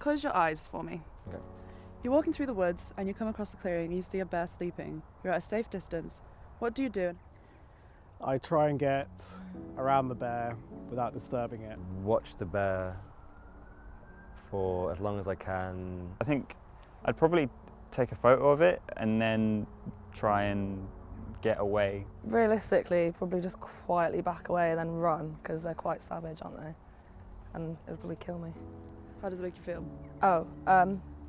Close your eyes for me. Okay. You're walking through the woods and you come across a clearing and you see a bear sleeping. You're at a safe distance. What do you do? I try and get around the bear without disturbing it. Watch the bear for as long as I can. I think I'd probably take a photo of it and then try and get away. Realistically, probably just quietly back away and then run, because they're quite savage, aren't they? And it would probably kill me. How does it make you feel?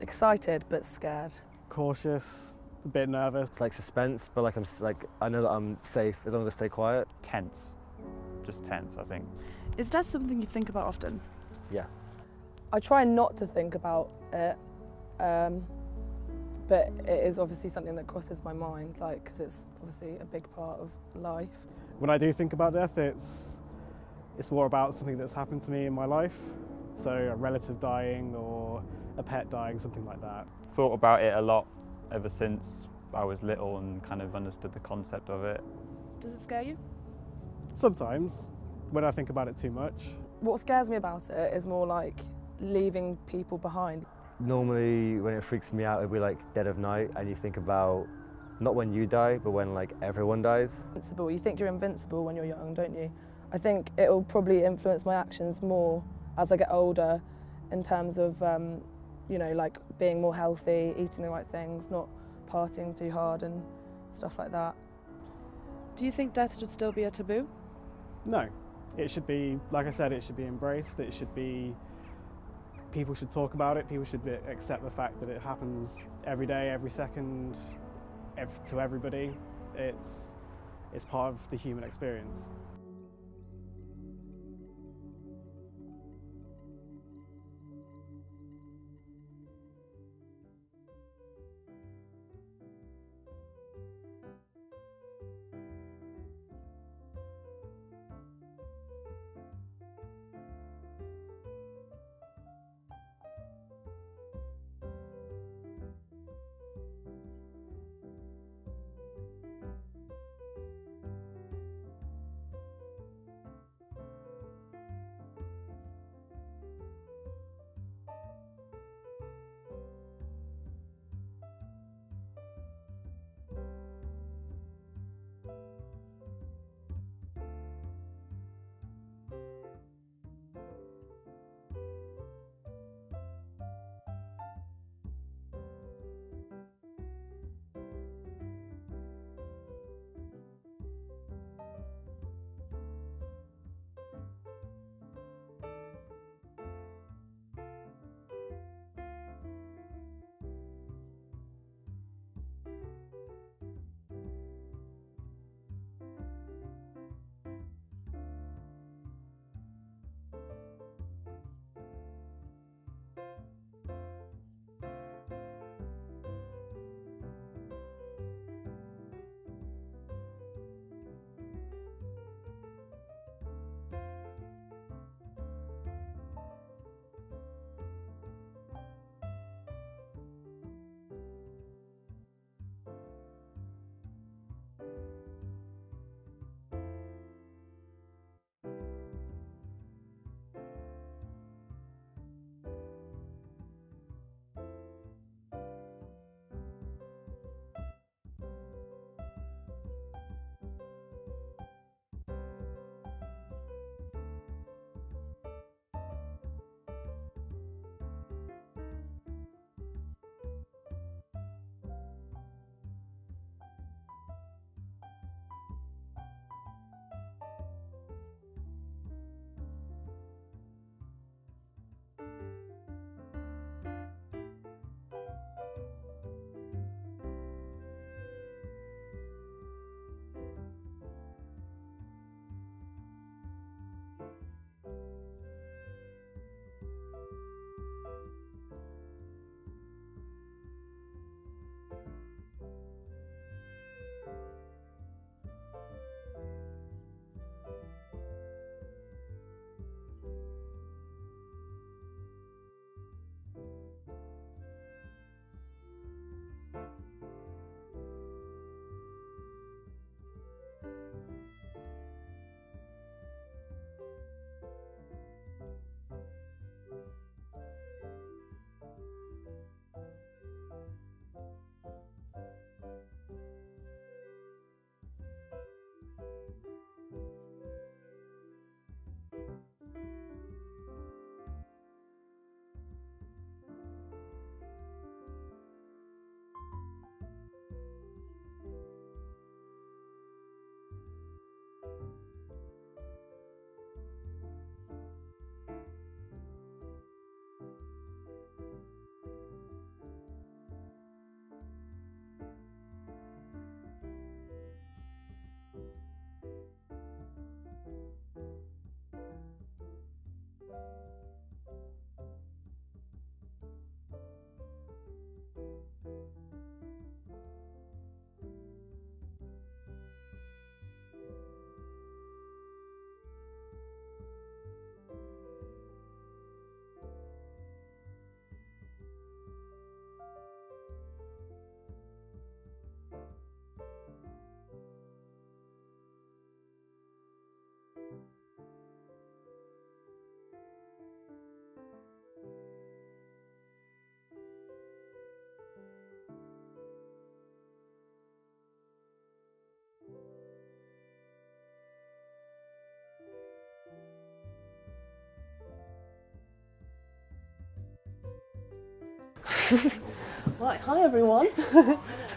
Excited but scared. Cautious, a bit nervous. It's like suspense, but I know that I'm safe as long as I stay quiet. Tense. Just tense, I think. Is death something you think about often? Yeah. I try not to think about it, but it is obviously something that crosses my mind, like, because it's obviously a big part of life. When I do think about death, it's more about something that's happened to me in my life. So a relative dying or a pet dying, something like that. Thought about it a lot ever since I was little and kind of understood the concept of it. Does it scare you? Sometimes, when I think about it too much. What scares me about it is more like leaving people behind. Normally when it freaks me out, it'd be like dead of night and you think about not when you die, but when like everyone dies. Invincible. You think you're invincible when you're young, don't you? I think it will probably influence my actions more as I get older, in terms of, you know, like being more healthy, eating the right things, not partying too hard and stuff like that. Do you think death should still be a taboo? No, it should be, like I said, it should be embraced. It should be, people should talk about it. People should accept the fact that it happens every day, every second, to everybody. It's part of the human experience. Right, hi everyone.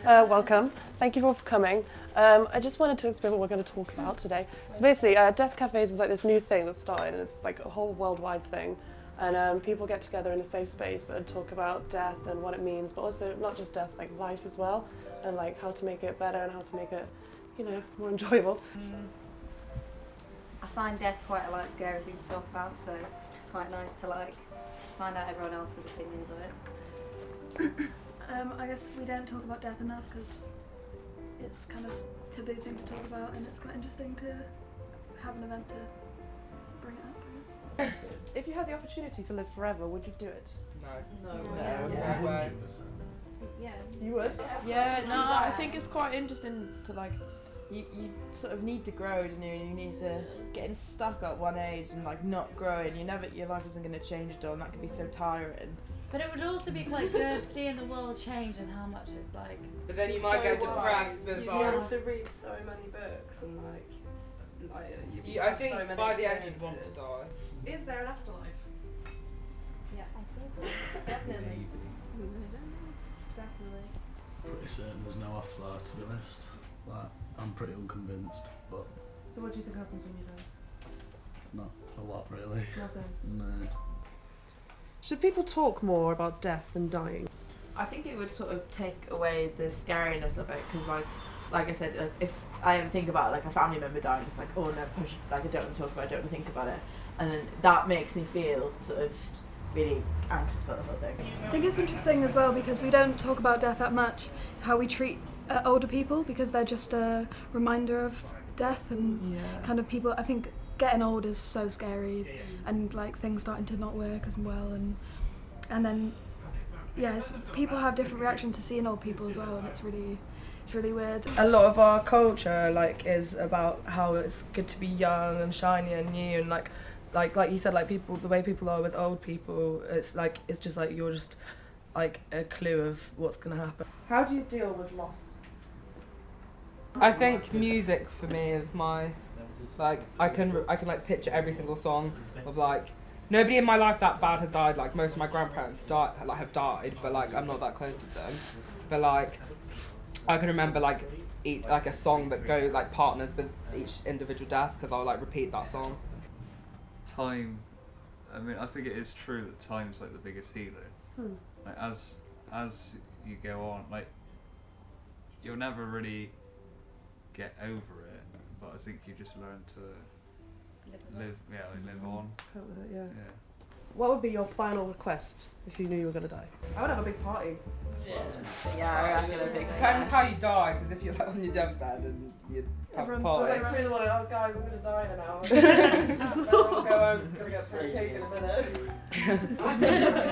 Welcome. Thank you all for coming. I just wanted to explain what we're going to talk about today. So basically, Death Cafes is like this new thing that started, and it's like a whole worldwide thing. And people get together in a safe space and talk about death and what it means, but also not just death, like life as well, and like how to make it better and how to make it, you know, more enjoyable. I find death quite a like scary thing to talk about, so it's quite nice to like find out everyone else's opinions of it. I guess we don't talk about death enough because it's kind of a taboo thing to talk about, and it's quite interesting to have an event to bring it up, I guess. If you had the opportunity to live forever, would you do it? No. Yeah. Yeah. You would? Yeah, no, I think it's quite interesting to like, you sort of need to grow, don't you? And you need to getting stuck at one age and like not growing. Your life isn't going to change at all, and that can be so tiring. But it would also be quite good seeing the world change and how much it's like. But then you might go depressed and You'd be able to read so many books and I think so by the end you'd want to die. Is there an afterlife? Yes. Definitely. Definitely. Pretty certain there's no afterlife, to be honest. Like, I'm pretty unconvinced, but So what do you think happens when you die? not a lot really. Nothing. No. Should people talk more about death and dying? I think it would sort of take away the scariness of it, because like I said, like, if I ever think about like a family member dying, it's like, oh no, like I don't want to talk about it, I don't want to think about it, and then that makes me feel sort of really anxious about the whole thing. I think it's interesting as well because we don't talk about death that much, how we treat older people, because they're just a reminder of death and kind of people. I think getting old is so scary, and like things starting to not work as well, and then people have different reactions to seeing old people as well, and it's really weird. A lot of our culture like is about how it's good to be young and shiny and new, and like you said, like people, the way people are with old people, it's just like you're just like a clue of what's gonna happen. How do you deal with loss? I think music for me is my, like, I can like picture every single song of like, nobody in my life that bad has died. Like most of my grandparents have died, but like I'm not that close with them. But like I can remember like a song that go like partners with each individual death, because I'll like repeat that song. Time, I mean, I think it is true that time's like the biggest healer. Like as you go on, like you'll never really get over it, but I think you just learn to live on. Cope with it, yeah. What would be your final request if you knew you were going to die? I would have a big party. Yeah, I reckon a big Depends how you die, because if you're like on your deathbed and you have a I was party. like, through the one, oh guys, I'm going to die in an hour. Everyone go home, just going to get pretty cake in a minute. It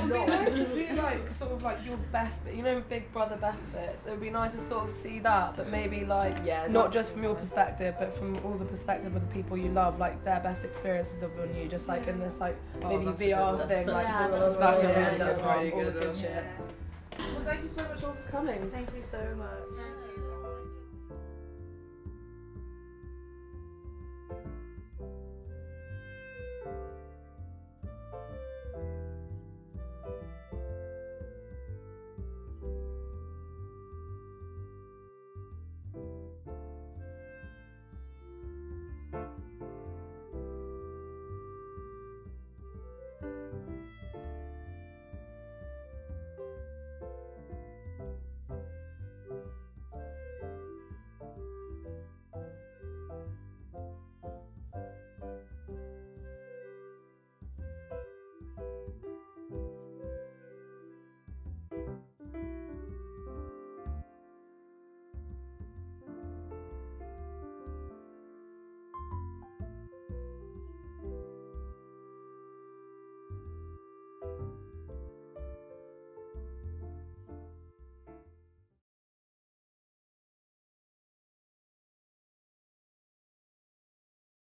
would be nice to see like sort of like your best bit, you know, Big Brother best bits. It would be nice to sort of see that, but maybe like not just from your perspective, but from all the perspective of the people you love, like their best experiences of you, just like in this like maybe VR thing, like that's really all the good good shit. Well, thank you so much all for coming. Thank you so much.